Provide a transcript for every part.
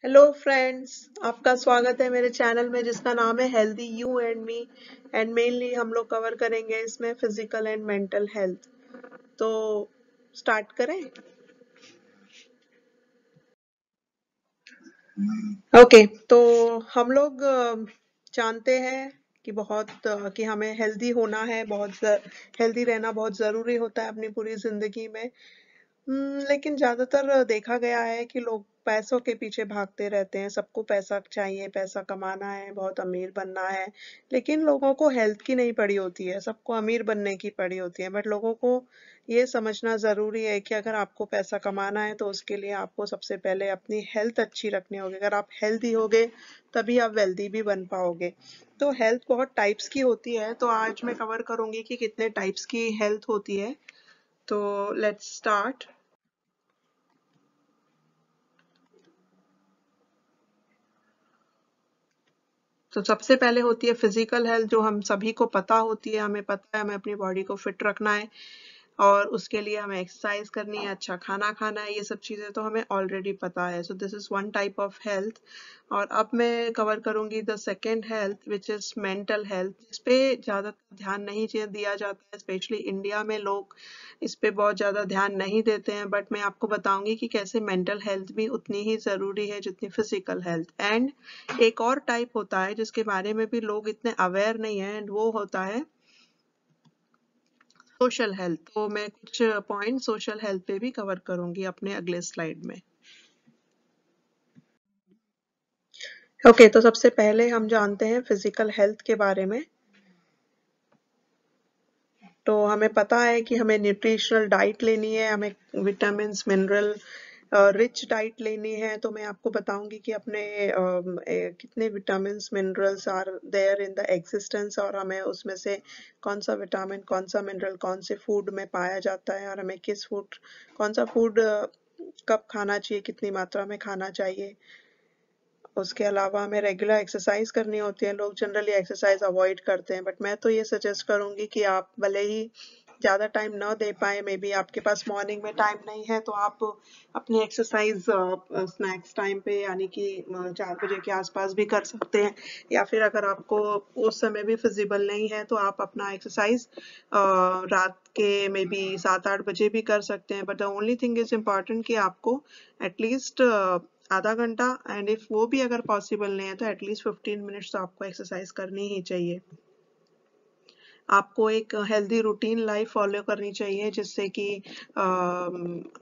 Hello friends, आपका स्वागत है मेरे चैनल में जिसका नाम है healthy you and me. And mainly हम लोग कवर करेंगे इसमें फिजिकल एंड मेंटल हेल्थ। तो स्टार्ट करें। ओके, तो हम लोग जानते हैं कि कि हमें हेल्दी होना है, हेल्दी रहना बहुत ज़रूरी होता है अपनी पूरी ज़िंदगी में। लेकिन ज़्यादातर देखा गया है कि लोग पैसों के पीछे भागते रहते हैं, सबको पैसा चाहिए, पैसा कमाना है, बहुत अमीर बनना है। लेकिन लोगों को हेल्थ की नहीं पड़ी होती है, सबको अमीर बनने की पड़ी होती है। बट लोगों को ये समझना ज़रूरी है कि अगर आपको पैसा कमाना है तो उसके लिए आपको सबसे पहले अपनी हेल्थ अच्छी रखनी होगी। अगर आप हेल्दी होगे तभी आप वेल्दी भी बन पाओगे। तो हेल्थ बहुत टाइप्स की होती है, तो आज मैं कवर करूँगी कि कितने टाइप्स की हेल्थ होती है। तो लेट्स स्टार्ट। तो सबसे पहले होती है फिजिकल हेल्थ, जो हम सभी को पता होती है। हमें पता है हमें अपनी बॉडी को फिट रखना है और उसके लिए हमें एक्सरसाइज करनी है, अच्छा खाना खाना है। ये सब चीज़ें तो हमें ऑलरेडी पता है। So this is one type of health. और अब मैं कवर करूंगी the second health which is mental health. इस पे ज़्यादा ध्यान नहीं दिया जाता है, स्पेशली इंडिया में लोग इस पे बहुत ज़्यादा ध्यान नहीं देते हैं। बट मैं आपको बताऊंगी कि कैसे मेंटल हेल्थ भी उतनी ही ज़रूरी है जितनी फिजिकल हेल्थ। एंड एक और टाइप होता है जिसके बारे में भी लोग इतने अवेयर नहीं है, एंड वो होता है सोशल हेल्थ। तो मैं कुछ पॉइंट सोशल हेल्थ पे भी कवर करूंगी अपने अगले स्लाइड में। ओके, तो सबसे पहले हम जानते हैं फिजिकल हेल्थ के बारे में। तो हमें पता है कि हमें न्यूट्रिशनल डाइट लेनी है, हमें विटामिन्स मिनरल रिच डाइट लेनी है। तो मैं आपको बताऊंगी कि अपने कितने vitamins minerals are there in the existence, और हमें उसमें से कौन सा विटामिन कौन सा मिनरल कौन से फूड में पाया जाता है, और हमें कौन सा फूड कब खाना चाहिए, कितनी मात्रा में खाना चाहिए। उसके अलावा हमें रेगुलर एक्सरसाइज करनी होती है। लोग जनरली एक्सरसाइज अवॉइड करते हैं, बट मैं तो ये सजेस्ट करूंगी कि आप भले ही ज़्यादा टाइम न दे पाए, मे बी आपके पास मॉर्निंग में टाइम नहीं है, तो आप अपनी एक्सरसाइज स्नैक्स टाइम पे यानी कि 4 बजे के आसपास भी कर सकते हैं। या फिर अगर आपको उस समय भी फिजिबल नहीं है तो आप अपना एक्सरसाइज रात के मे बी 7-8 बजे भी कर सकते हैं। But the only thing is important कि आपको एटलीस्ट आधा घंटा, एंड इफ वो भी अगर पॉसिबल नहीं है तो एटलीस्ट 15 मिनट्स तो आपको एक्सरसाइज करनी ही चाहिए। आपको एक हेल्दी रूटीन लाइफ फॉलो करनी चाहिए जिससे कि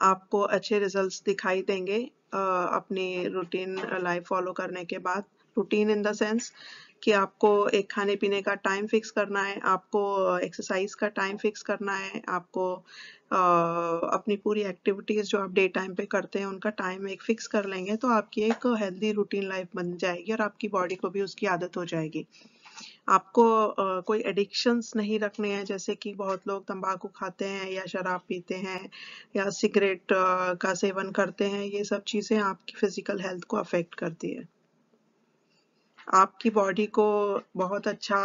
आपको अच्छे रिजल्ट्स दिखाई देंगे अपनी रूटीन लाइफ फॉलो करने के बाद। रूटीन इन द सेंस कि आपको एक खाने पीने का टाइम फिक्स करना है, आपको एक्सरसाइज का टाइम फिक्स करना है, आपको अपनी पूरी एक्टिविटीज जो आप डे टाइम पे करते हैं उनका टाइम एक फिक्स कर लेंगे तो आपकी एक हेल्दी रूटीन लाइफ बन जाएगी और आपकी बॉडी को भी उसकी आदत हो जाएगी। आपको कोई एडिक्शंस नहीं रखने हैं, जैसे कि बहुत लोग तंबाकू खाते हैं या शराब पीते हैं या सिगरेट का सेवन करते हैं। ये सब चीज़ें आपकी फिजिकल हेल्थ को अफेक्ट करती है। आपकी बॉडी को बहुत अच्छा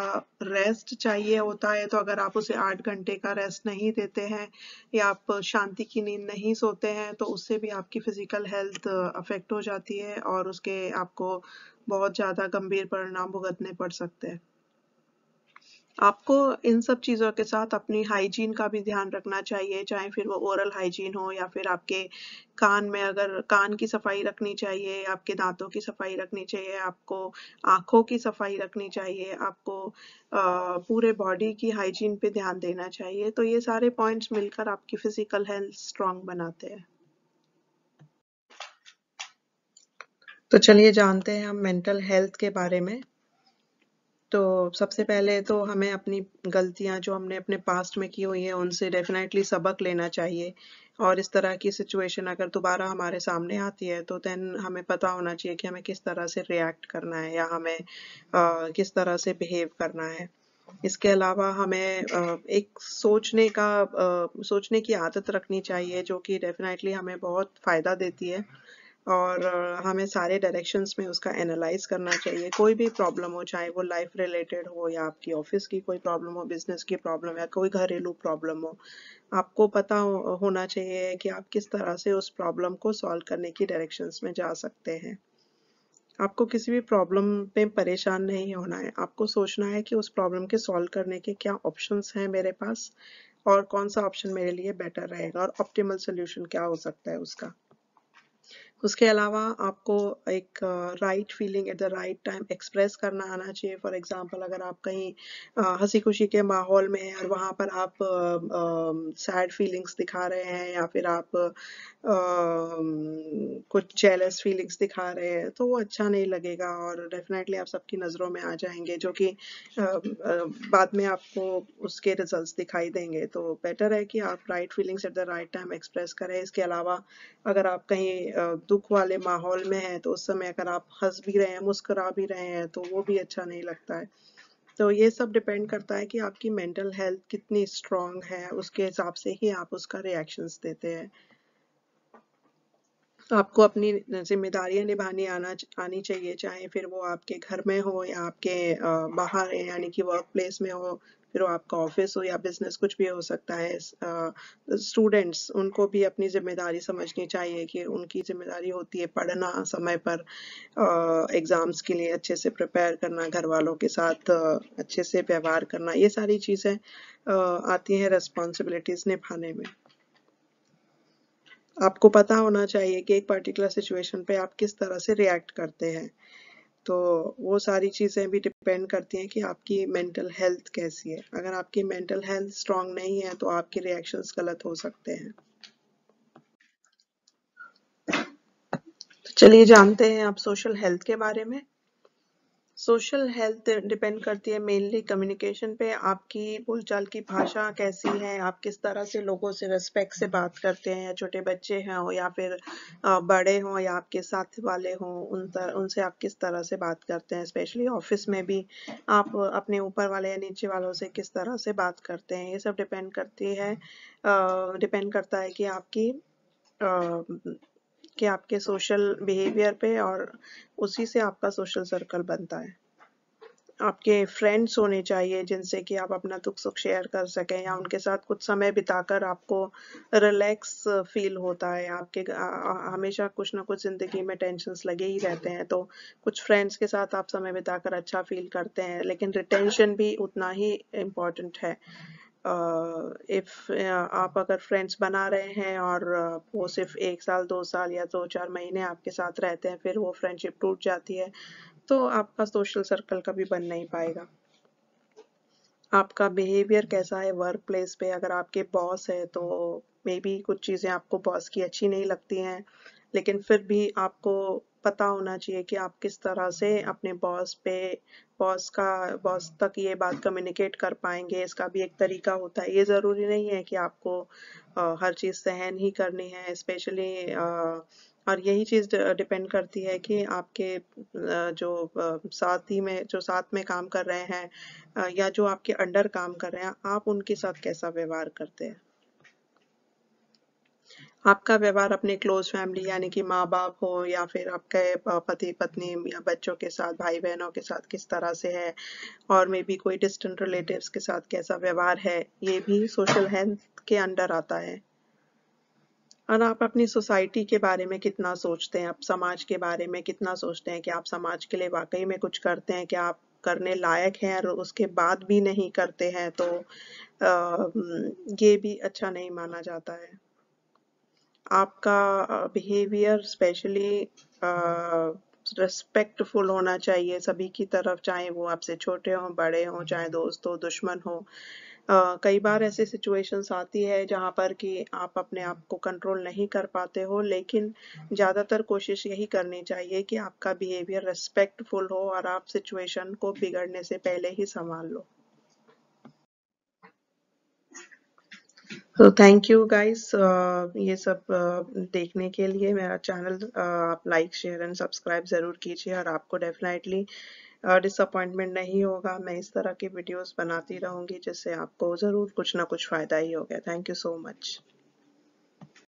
रेस्ट चाहिए होता है, तो अगर आप उसे 8 घंटे का रेस्ट नहीं देते हैं या आप शांति की नींद नहीं सोते हैं तो उससे भी आपकी फिजिकल हेल्थ अफेक्ट हो जाती है और उसके आपको बहुत ज़्यादा गंभीर परिणाम भुगतने पड़ सकते हैं। आपको इन सब चीज़ों के साथ अपनी हाइजीन का भी ध्यान रखना चाहिए, चाहे फिर वो ओरल हाइजीन हो या फिर आपके कान में अगर कान की सफाई रखनी चाहिए, आपके दांतों की सफाई रखनी चाहिए, आपको आँखों की सफाई रखनी चाहिए, आपको पूरे बॉडी की हाइजीन पे ध्यान देना चाहिए। तो ये सारे पॉइंट्स मिलकर आपकी फिजिकल हेल्थ स्ट्रॉन्ग बनाते हैं। तो चलिए जानते हैं हम मेंटल हेल्थ के बारे में। तो सबसे पहले तो हमें अपनी गलतियाँ जो हमने अपने पास्ट में की हुई हैं उनसे डेफिनेटली सबक लेना चाहिए, और इस तरह की सिचुएशन अगर दोबारा हमारे सामने आती है तो देन हमें पता होना चाहिए कि हमें किस तरह से रिएक्ट करना है या हमें किस तरह से बिहेव करना है। इसके अलावा हमें एक सोचने की आदत रखनी चाहिए जो कि डेफिनेटली हमें बहुत फ़ायदा देती है, और हमें सारे डायरेक्शंस में उसका एनालाइज करना चाहिए। कोई भी प्रॉब्लम हो, चाहे वो लाइफ रिलेटेड हो या आपकी ऑफिस की कोई प्रॉब्लम हो, बिजनेस की प्रॉब्लम या कोई घरेलू प्रॉब्लम हो, आपको पता होना चाहिए कि आप किस तरह से उस प्रॉब्लम को सॉल्व करने की डायरेक्शंस में जा सकते हैं। आपको किसी भी प्रॉब्लम में परेशान नहीं होना है, आपको सोचना है कि उस प्रॉब्लम के सॉल्व करने के क्या ऑप्शंस हैं मेरे पास और कौन सा ऑप्शन मेरे लिए बेटर रहेगा और ऑप्टिमल सोल्यूशन क्या हो सकता है उसका। उसके अलावा आपको एक right feeling at the right time express करना आना चाहिए। फॉर एग्जांपल अगर आप कहीं हंसी खुशी के माहौल में हैं और वहाँ पर आप सैड फीलिंग्स दिखा रहे हैं या फिर आप कुछ जेलस फीलिंग्स दिखा रहे हैं तो वो अच्छा नहीं लगेगा और डेफिनेटली आप सबकी नज़रों में आ जाएंगे, जो कि बाद में आपको उसके रिजल्ट्स दिखाई देंगे। तो बेटर है कि आप right feelings at the right time express करें। इसके अलावा अगर आप कहीं दुख वाले माहौल में हैं तो उस समय अगर आप हंस भी रहे हैं, मुस्कुरा भी रहे हैं तो वो भी अच्छा नहीं लगता है। तो ये सब डिपेंड करता है कि आपकी मेंटल हेल्थ कितनी स्ट्रांग है, उसके हिसाब से ही आप उसका रिएक्शंस देते हैं। आपको अपनी जिम्मेदारियां निभानी आनी चाहिए, चाहे फिर वो आपके घर में हो या आपके बाहर यानी कि वर्क प्लेस में हो, फिर वो आपका ऑफिस हो या बिजनेस, कुछ भी हो सकता है। स्टूडेंट्स, उनको भी अपनी जिम्मेदारी समझनी चाहिए कि उनकी जिम्मेदारी होती है पढ़ना, समय पर एग्जाम्स के लिए अच्छे से प्रिपेयर करना, घर वालों के साथ अच्छे से व्यवहार करना, ये सारी चीज़ें आती हैं रेस्पॉन्सिबिलिटीज निभाने में। आपको पता होना चाहिए कि एक पर्टिकुलर सिचुएशन पे आप किस तरह से रिएक्ट करते हैं। तो वो सारी चीज़ें भी डिपेंड करती हैं कि आपकी मेंटल हेल्थ कैसी है। अगर आपकी मेंटल हेल्थ स्ट्रांग नहीं है तो आपके रिएक्शंस गलत हो सकते हैं। तो चलिए जानते हैं आप सोशल हेल्थ के बारे में। सोशल हेल्थ डिपेंड करती है मेनली कम्युनिकेशन पे। आपकी बोलचाल की भाषा कैसी है, आप किस तरह से लोगों से रिस्पेक्ट से बात करते हैं, या छोटे बच्चे हों या फिर बड़े हों या आपके साथ वाले हों, उनसे आप किस तरह से बात करते हैं। स्पेशली ऑफिस में भी आप अपने ऊपर वाले या नीचे वालों से किस तरह से बात करते हैं, ये सब डिपेंड करता है कि आपके सोशल बिहेवियर पे, और उसी से आपका सोशल सर्कल बनता है। आपके फ्रेंड्स होने चाहिए जिनसे कि आप अपना दुख सुख शेयर कर सकें, या उनके साथ कुछ समय बिताकर आपको रिलैक्स फील होता है। आपके हमेशा कुछ ना कुछ ज़िंदगी में टेंशन्स लगे ही रहते हैं, तो कुछ फ्रेंड्स के साथ आप समय बिताकर अच्छा फील करते हैं। लेकिन रिटेंशन भी उतना ही इम्पोर्टेंट है। इफ आप अगर फ्रेंड्स बना रहे हैं और वो सिर्फ 1 साल 2 साल या 2-4 महीने आपके साथ रहते हैं, फिर वो फ्रेंडशिप टूट जाती है, तो आपका सोशल सर्कल कभी बन नहीं पाएगा। आपका बिहेवियर कैसा है वर्क प्लेस पे। अगर आपके बॉस है तो मे बी कुछ चीज़ें आपको बॉस की अच्छी नहीं लगती हैं, लेकिन फिर भी आपको पता होना चाहिए कि आप किस तरह से अपने बॉस तक ये बात कम्युनिकेट कर पाएंगे। इसका भी एक तरीका होता है। ये ज़रूरी नहीं है कि आपको हर चीज़ सहन ही करनी है। स्पेशली और यही चीज़ डिपेंड करती है कि आपके जो साथ में काम कर रहे हैं या जो आपके अंडर काम कर रहे हैं, आप उनके साथ कैसा व्यवहार करते हैं। आपका व्यवहार अपने क्लोज फैमिली यानी कि माँ बाप हो या फिर आपके पति पत्नी या बच्चों के साथ, भाई बहनों के साथ किस तरह से है, और मे बी कोई डिस्टेंट रिलेटिव्स के साथ कैसा व्यवहार है, ये भी सोशल हेल्थ के अंडर आता है। और आप अपनी सोसाइटी के बारे में कितना सोचते हैं, आप समाज के बारे में कितना सोचते हैं कि आप समाज के लिए वाकई में कुछ करते हैं, क्या आप करने लायक हैं, और उसके बाद भी नहीं करते हैं तो ये भी अच्छा नहीं माना जाता है। आपका बिहेवियर स्पेशली रिस्पेक्टफुल होना चाहिए सभी की तरफ, चाहे वो आपसे छोटे हों, बड़े हों, चाहे दोस्त हो, दुश्मन हो। कई बार ऐसी सिचुएशंस आती है जहाँ पर कि आप अपने आप को कंट्रोल नहीं कर पाते हो, लेकिन ज़्यादातर कोशिश यही करनी चाहिए कि आपका बिहेवियर रिस्पेक्टफुल हो और आप सिचुएशन को बिगड़ने से पहले ही संभाल लो। तो थैंक यू गाइस, ये सब देखने के लिए। मेरा चैनल आप लाइक शेयर एंड सब्सक्राइब ज़रूर कीजिए, और आपको डेफिनेटली डिसअपॉइंटमेंट नहीं होगा। मैं इस तरह की वीडियोस बनाती रहूँगी जिससे आपको ज़रूर कुछ ना कुछ फ़ायदा ही होगा। Thank you so much.